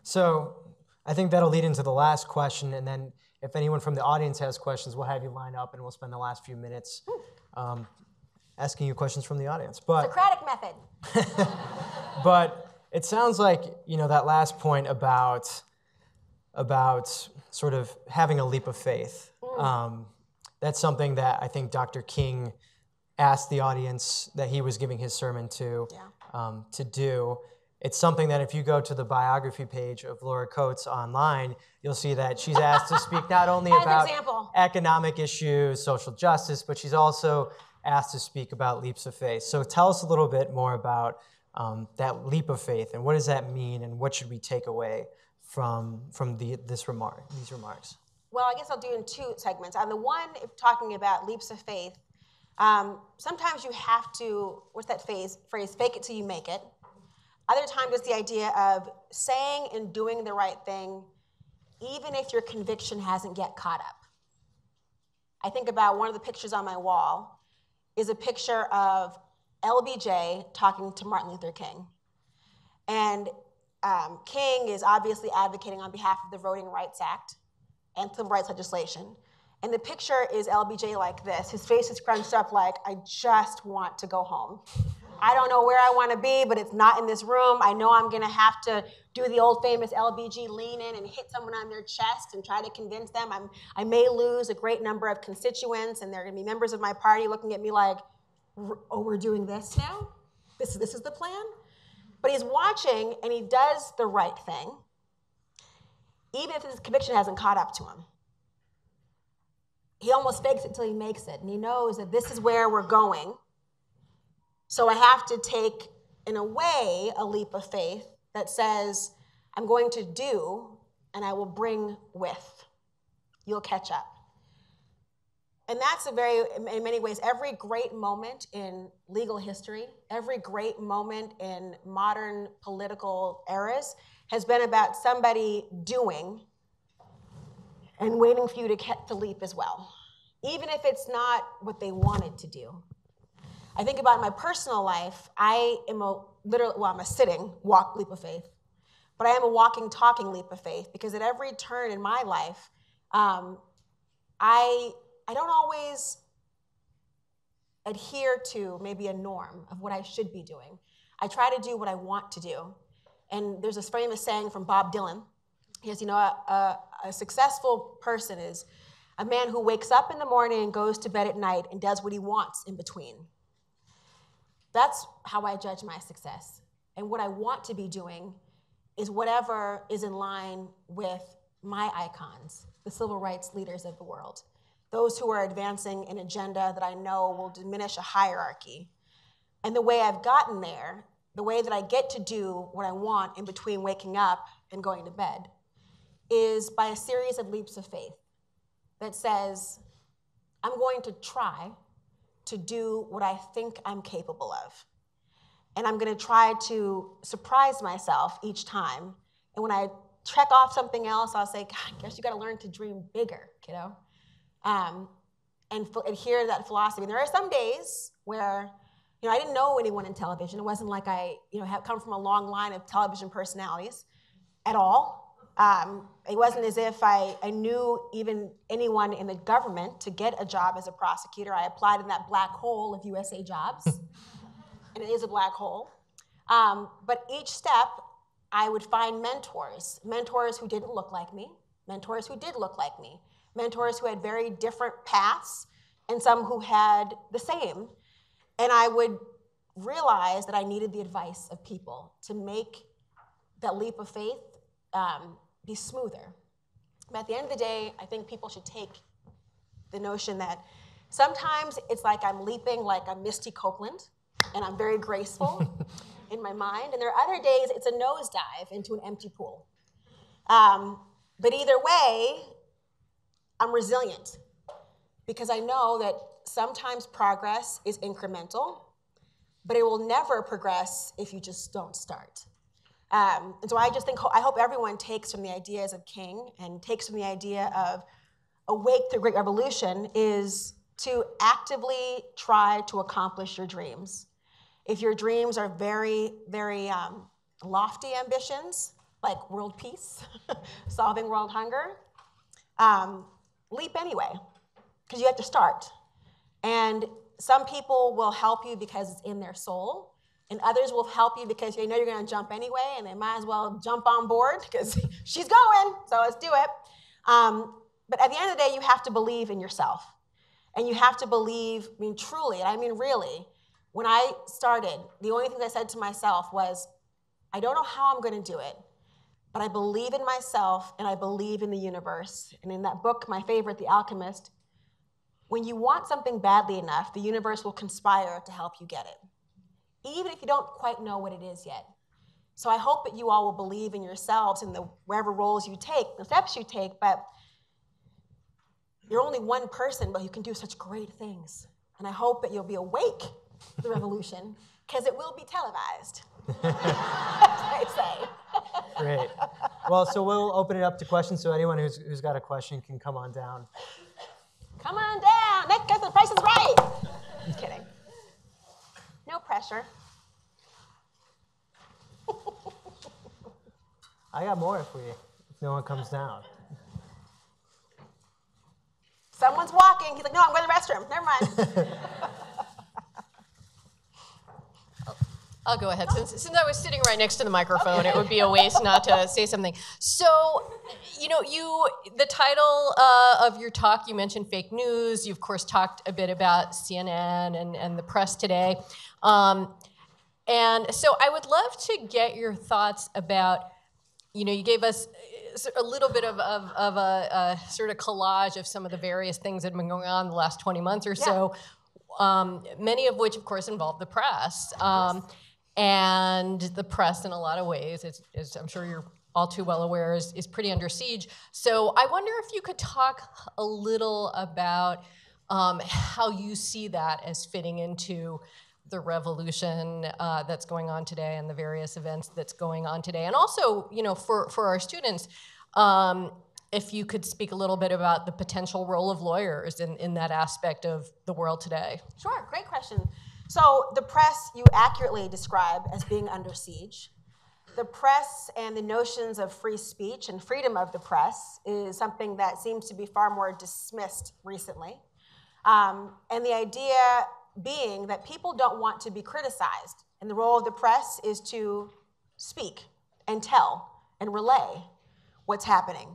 So I think that'll lead into the last question, and then if anyone from the audience has questions, we'll have you line up, and we'll spend the last few minutes asking you questions from the audience. But Socratic method. But it sounds like, you know, that last point about sort of having a leap of faith. That's something that I think Dr. King asked the audience that he was giving his sermon to do. It's something that if you go to the biography page of Laura Coates online, you'll see that she's asked to speak not only about economic issues, social justice, but she's also asked to speak about leaps of faith. So tell us a little bit more about that leap of faith, and what does that mean, and what should we take away from these remarks? Well, I guess I'll do in 2 segments. On the one, if talking about leaps of faith, sometimes you have to, what's that phrase, fake it till you make it. Other times it's the idea of saying and doing the right thing, even if your conviction hasn't yet caught up. I think about one of the pictures on my wall is a picture of LBJ talking to Martin Luther King. And King is obviously advocating on behalf of the Voting Rights Act and civil rights legislation. And the picture is LBJ like this. His face is scrunched up like, I just want to go home. I don't know where I want to be, but it's not in this room. I know I'm going to have to do the old famous LBJ lean in and hit someone on their chest and try to convince them. I may lose a great number of constituents, and they're going to be members of my party looking at me like, oh, we're doing this now? This is the plan? But he's watching, and he does the right thing, even if his conviction hasn't caught up to him. He almost fakes it till he makes it, and he knows that this is where we're going. So I have to take, in a way, a leap of faith that says, I'm going to do and I will bring with. You'll catch up. And that's in many ways, every great moment in legal history, every great moment in modern political eras has been about somebody doing and waiting for you to leap as well, even if it's not what they wanted to do. I think about my personal life, I'm a sitting leap of faith, but I am a walking, talking leap of faith, because at every turn in my life, I don't always adhere to maybe a norm of what I should be doing. I try to do what I want to do. And there's this famous saying from Bob Dylan. He says, a successful person is a man who wakes up in the morning and goes to bed at night and does what he wants in between. That's how I judge my success. And what I want to be doing is whatever is in line with my icons, the civil rights leaders of the world, those who are advancing an agenda that I know will diminish a hierarchy. And the way I've gotten there, the way that I get to do what I want in between waking up and going to bed, is by a series of leaps of faith that says, I'm going to try to do what I think I'm capable of. And I'm going to try to surprise myself each time. And when I check off something else, I'll say, God, I guess you got to learn to dream bigger, kiddo. And adhere to that philosophy. And there are some days where, I didn't know anyone in television. It wasn't like I, have come from a long line of television personalities at all. It wasn't as if I knew even anyone in the government to get a job as a prosecutor. I applied in that black hole of USA jobs, and it is a black hole. But each step, I would find mentors who didn't look like me, mentors who did look like me, mentors who had very different paths, and some who had the same. And I would realize that I needed the advice of people to make that leap of faith be smoother. But at the end of the day, I think people should take the notion that sometimes it's like I'm leaping like a Misty Copeland, and I'm very graceful in my mind. And there are other days it's a nosedive into an empty pool. But either way, I'm resilient, because I know that sometimes progress is incremental, but it will never progress if you just don't start. And so I hope everyone takes from the ideas of King and takes from the idea of Awake the Great Revolution is to actively try to accomplish your dreams. If your dreams are very, very lofty ambitions, like world peace, solving world hunger, leap anyway, because you have to start. And some people will help you because it's in their soul, and others will help you because they know you're going to jump anyway, and they might as well jump on board because she's going, so let's do it. But at the end of the day, you have to believe in yourself. And you have to believe, truly, and I mean really, when I started, the only thing I said to myself was, I don't know how I'm going to do it, but I believe in myself and I believe in the universe. And in that book, my favorite, The Alchemist, when you want something badly enough, the universe will conspire to help you get it, even if you don't quite know what it is yet. So I hope that you all will believe in yourselves and wherever roles you take, the steps you take, but you're only one person, but you can do such great things. And I hope that you'll be awake to the revolution, because it will be televised, as I say. Great. Well, so we'll open it up to questions, so anyone who's got a question can come on down. Come on down. Nick, get the price is right. Just kidding. No pressure. I got more if no one comes down. Someone's walking. He's like, no, I'm going to the restroom. Never mind. I'll go ahead. Since I was sitting right next to the microphone, okay. It would be a waste not to say something. So, the title of your talk, you mentioned fake news. You, of course, talked a bit about CNN and the press today. And so I would love to get your thoughts about, you gave us a little bit of a sort of collage of some of the various things that have been going on the last 20 months or so, many of which, of course, involve the press. And the press, in a lot of ways, as I'm sure you're all too well aware, is pretty under siege. So I wonder if you could talk a little about how you see that as fitting into the revolution that's going on today and the various events that's going on today. And also, for our students, if you could speak a little bit about the potential role of lawyers in that aspect of the world today. Sure, great question. So the press you accurately describe as being under siege. The press and the notions of free speech and freedom of the press is something that seems to be far more dismissed recently. And the idea being that people don't want to be criticized. And the role of the press is to speak and tell and relay what's happening.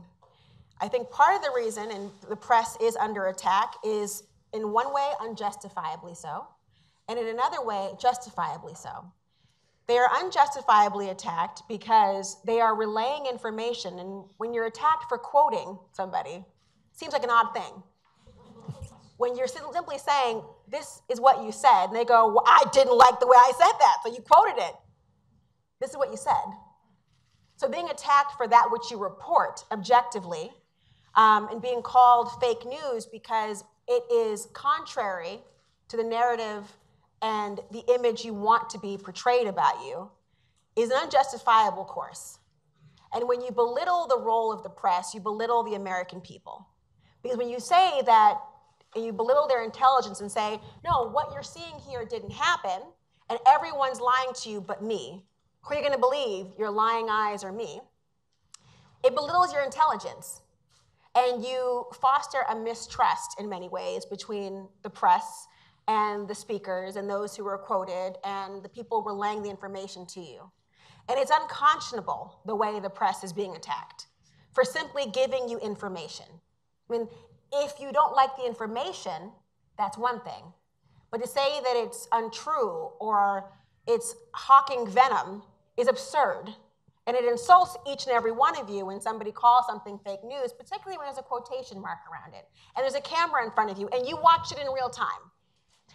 I think part of the reason and the press is under attack is in one way unjustifiably so, and in another way justifiably so. They are unjustifiably attacked because they are relaying information, and when you're attacked for quoting somebody, it seems like an odd thing. When you're simply saying, this is what you said, and they go, well, I didn't like the way I said that, so you quoted it. This is what you said. So being attacked for that which you report objectively, and being called fake news because it is contrary to the narrative and the image you want to be portrayed about you, is an unjustifiable course. And when you belittle the role of the press, you belittle the American people. Because when you say that, and you belittle their intelligence and say, no, what you're seeing here didn't happen, and everyone's lying to you but me, who are you going to believe, your lying eyes or me? It belittles your intelligence. And you foster a mistrust in many ways between the press and the speakers and those who were quoted and the people relaying the information to you. And it's unconscionable the way the press is being attacked for simply giving you information. I mean, if you don't like the information, that's one thing. But to say that it's untrue or it's hawking venom is absurd. And it insults each and every one of you when somebody calls something fake news, particularly when there's a quotation mark around it. And there's a camera in front of you, and you watched it in real time.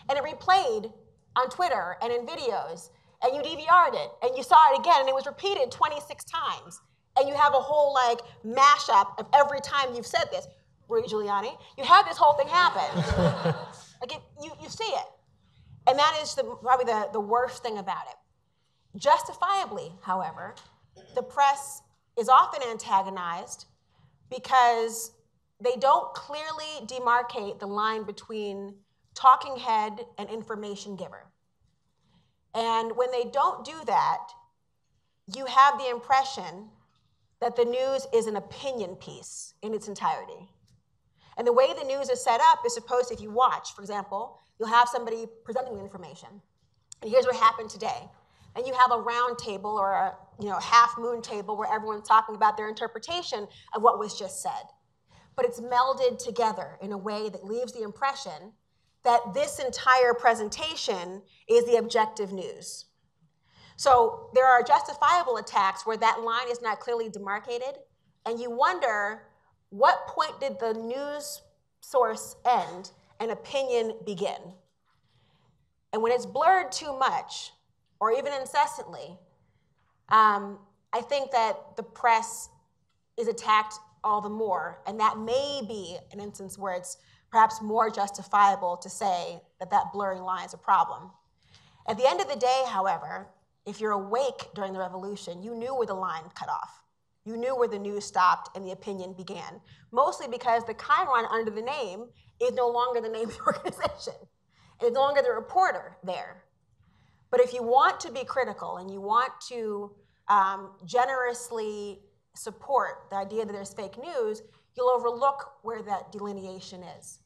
And it replayed on Twitter and in videos, and you DVR'd it, and you saw it again, and it was repeated 26 times. And you have a whole mashup of every time you've said this. Rudy Giuliani, you had this whole thing happen. You see it. And that is probably the worst thing about it. Justifiably, however, the press is often antagonized because they don't clearly demarcate the line between talking head and information giver. And when they don't do that, you have the impression that the news is an opinion piece in its entirety. And the way the news is set up is supposed to, if you watch, for example, you'll have somebody presenting the information. And here's what happened today. And you have a round table or a half moon table where everyone's talking about their interpretation of what was just said. But it's melded together in a way that leaves the impression that this entire presentation is the objective news. So there are justifiable attacks where that line is not clearly demarcated, and you wonder, what point did the news source end and opinion begin? And when it's blurred too much, or even incessantly, I think that the press is attacked all the more, and that may be an instance where it's perhaps more justifiable to say that that blurring line is a problem. At the end of the day, however, if you're awake during the revolution, you knew where the line cut off. You knew where the news stopped and the opinion began, mostly because the chyron under the name is no longer the name of the organization. It's no longer the reporter there. But if you want to be critical and you want to generously support the idea that there's fake news, you'll overlook where that delineation is.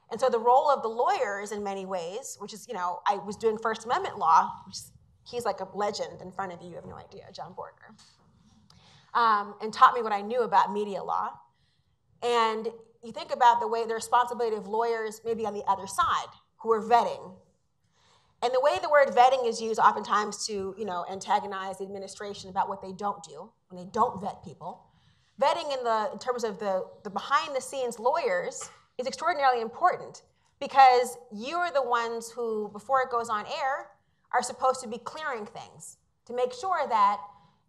And so the role of the lawyers in many ways, which is, I was doing First Amendment law, he's like a legend in front of you, you have no idea, John Bortner, and taught me what I knew about media law. And you think about the responsibility of lawyers maybe on the other side who are vetting. And the way the word vetting is used oftentimes to, antagonize the administration about what they don't do when they don't vet people. Vetting in terms of the behind-the-scenes lawyers is extraordinarily important because you're the ones who, before it goes on air, are supposed to be clearing things to make sure that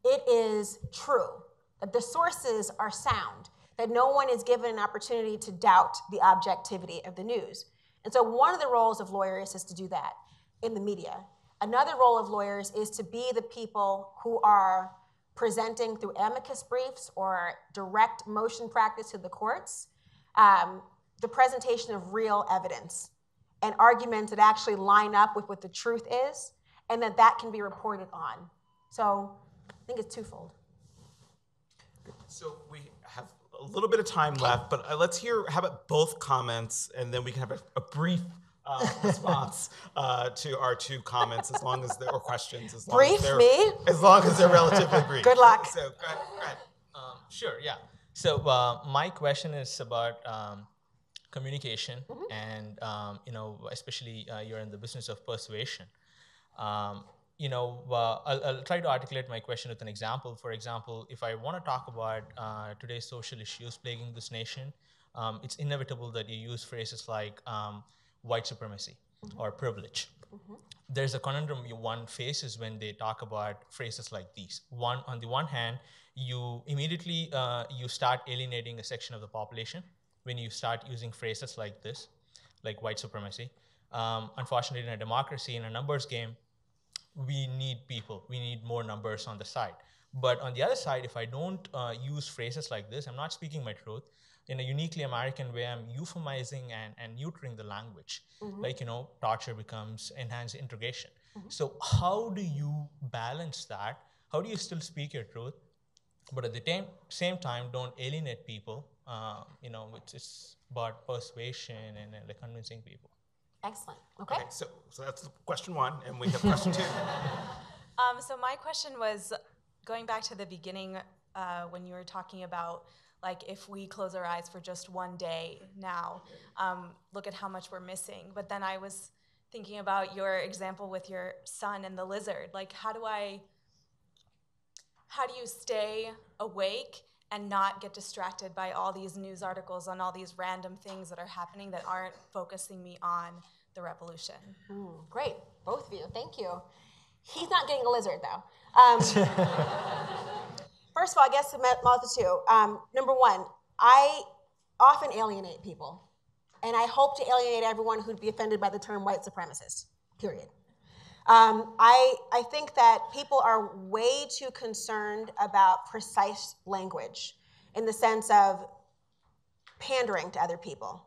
it is true, that the sources are sound, that no one is given an opportunity to doubt the objectivity of the news. And so one of the roles of lawyers is to do that in the media. Another role of lawyers is to be the people who are presenting through amicus briefs or direct motion practice to the courts, the presentation of real evidence and arguments that actually line up with what the truth is, and that can be reported on. So I think it's twofold. So we have a little bit of time left, but let's hear, how about both comments, and then we can have a brief response to our two comments, as long as there are questions. As long as they're relatively brief. Good luck. So go ahead. Sure, yeah. So my question is about communication, and especially you're in the business of persuasion. I'll try to articulate my question with an example. For example, if I want to talk about today's social issues plaguing this nation, it's inevitable that you use phrases like white supremacy or privilege. There's a conundrum one faces when they talk about phrases like these. On the one hand, you immediately you start alienating a section of the population when you start using phrases like this, like white supremacy. Unfortunately, in a democracy, in a numbers game, we need people. We need more numbers on the side. But on the other side, if I don't use phrases like this, I'm not speaking my truth. In a uniquely American way, I'm euphemizing and neutering the language. Like, torture becomes enhanced integration. So how do you balance that? How do you still speak your truth, but at the same time, don't alienate people? It's about persuasion and convincing people. Excellent. Okay. So that's question one, and we have question two. So my question was going back to the beginning when you were talking about, like, if we close our eyes for just one day now, look at how much we're missing. But then I was thinking about your example with your son and the lizard. Like, how do you stay awake and not get distracted by all these news articles on all these random things that are happening that aren't focusing me on the revolution? Great, both of you, thank you. He's not getting a lizard, though. First of all, I guess two. Number one, I often alienate people, and I hope to alienate everyone who'd be offended by the term white supremacist, period. I think that people are way too concerned about precise language in the sense of pandering to other people.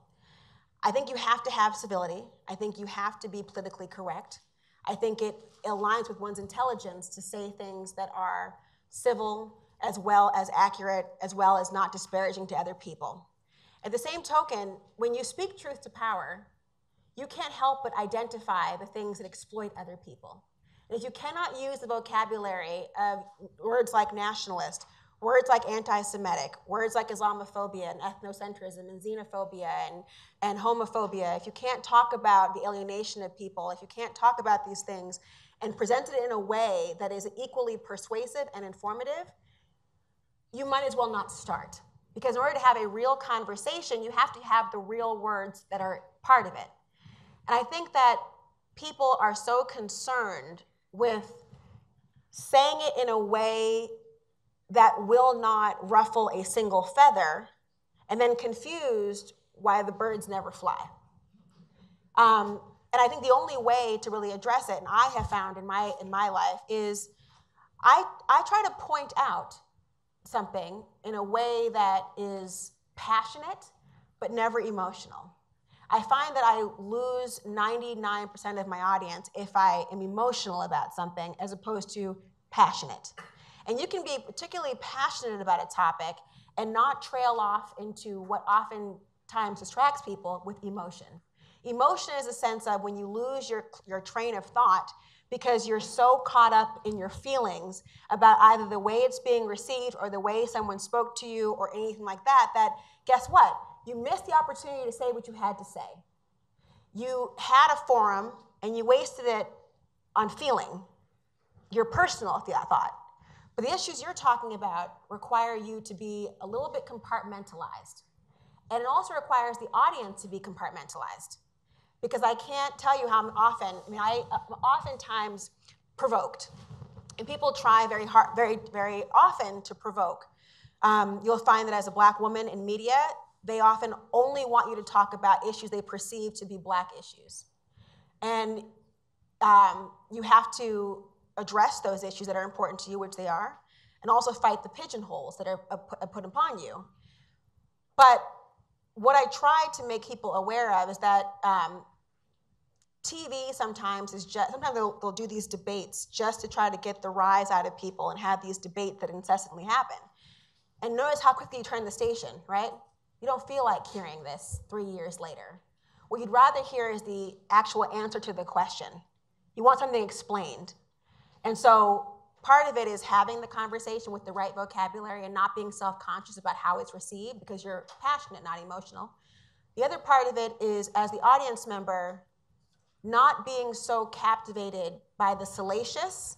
I think you have to have civility. I think you have to be politically correct. I think it aligns with one's intelligence to say things that are civil as well as accurate, as well as not disparaging to other people. At the same token, when you speak truth to power, you can't help but identify the things that exploit other people. And if you cannot use the vocabulary of words like nationalist, words like anti-Semitic, words like Islamophobia and ethnocentrism and xenophobia and homophobia, if you can't talk about the alienation of people, if you can't talk about these things and present it in a way that is equally persuasive and informative, you might as well not start. Because in order to have a real conversation, you have to have the real words that are part of it. And I think that people are so concerned with saying it in a way that will not ruffle a single feather, and then confused why the birds never fly. And I think the only way to really address it, and I have found in my life, is I try to point out something in a way that is passionate but never emotional. I find that I lose 99% of my audience if I am emotional about something as opposed to passionate. And you can be particularly passionate about a topic and not trail off into what oftentimes distracts people with emotion. Emotion is a sense of when you lose your train of thought because you're so caught up in your feelings about either the way it's being received or the way someone spoke to you or anything like that, that guess what? You missed the opportunity to say what you had to say. You had a forum and you wasted it on feeling, your personal thought. But the issues you're talking about require you to be a little bit compartmentalized. And it also requires the audience to be compartmentalized. because I can't tell you how often, I'm oftentimes provoked. And people try very hard, very often to provoke. You'll find that as a black woman in media, they often only want you to talk about issues they perceive to be black issues. And you have to address those issues that are important to you, which they are, and also fight the pigeonholes that are put upon you. But what I try to make people aware of is that TV sometimes they'll do these debates just to try to get the rise out of people and have these debates that incessantly happen. And notice how quickly you turn the station, right? You don't feel like hearing this 3 years later. What you'd rather hear is the actual answer to the question. You want something explained. And so part of it is having the conversation with the right vocabulary and not being self-conscious about how it's received because you're passionate, not emotional. The other part of it is, as the audience member, not being so captivated by the salacious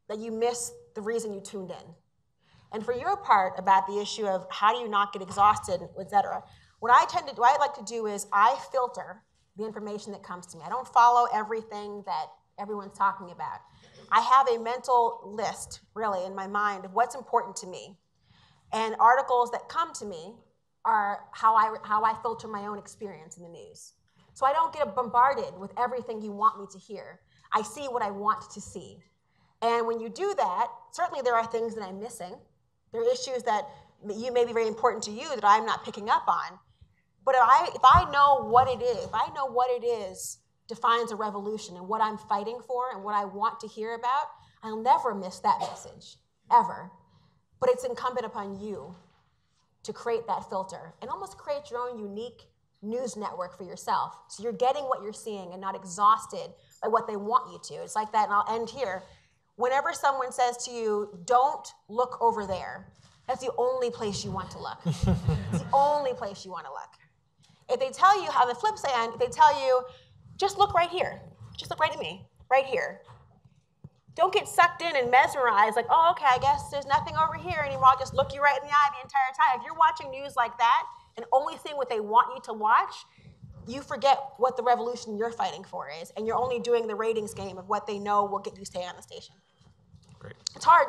that you miss the reason you tuned in. And for your part about the issue of how do you not get exhausted, et cetera, what I like to do is I filter the information that comes to me. I don't follow everything that everyone's talking about. I have a mental list, really, in my mind of what's important to me. And articles that come to me are how I filter my own experience in the news. So I don't get bombarded with everything you want me to hear. I see what I want to see. And when you do that, certainly there are things that I'm missing. There are issues that may be very important to you that I'm not picking up on. But if I know what it is defines a revolution and what I'm fighting for and what I want to hear about, I'll never miss that message, ever. But it's incumbent upon you to create that filter and almost create your own unique news network for yourself. So you're getting what you're seeing and not exhausted by what they want you to. It's like that, and I'll end here. Whenever someone says to you, don't look over there, that's the only place you want to look. It's the only place you want to look. If they tell you, on the flip side, if they tell you, just look right here. Just look right at me, right here. Don't get sucked in and mesmerized, like, oh, okay, I guess there's nothing over here anymore. I'll just look you right in the eye the entire time. If you're watching news like that and only seeing what they want you to watch, you forget what the revolution you're fighting for is, and you're only doing the ratings game of what they know will get you stay on the station. Great. It's hard.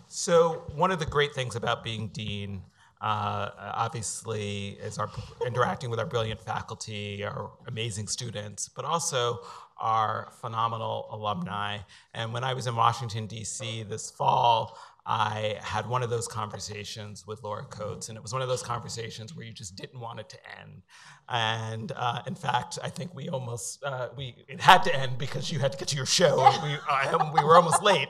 So one of the great things about being dean, obviously, is our interacting with our brilliant faculty, our amazing students, but also our phenomenal alumni. And when I was in Washington, D.C. this fall, I had one of those conversations with Laura Coates, and it was one of those conversations where you just didn't want it to end. And in fact, I think we almost, it had to end because you had to get to your show. We were almost late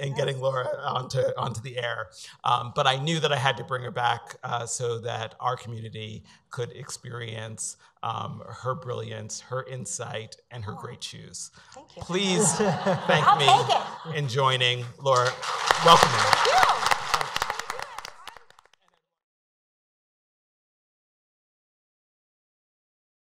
in getting Laura onto the air. But I knew that I had to bring her back so that our community could experience her brilliance, her insight, and her great shoes. Thank you. Please thank me in joining Laura. Welcome.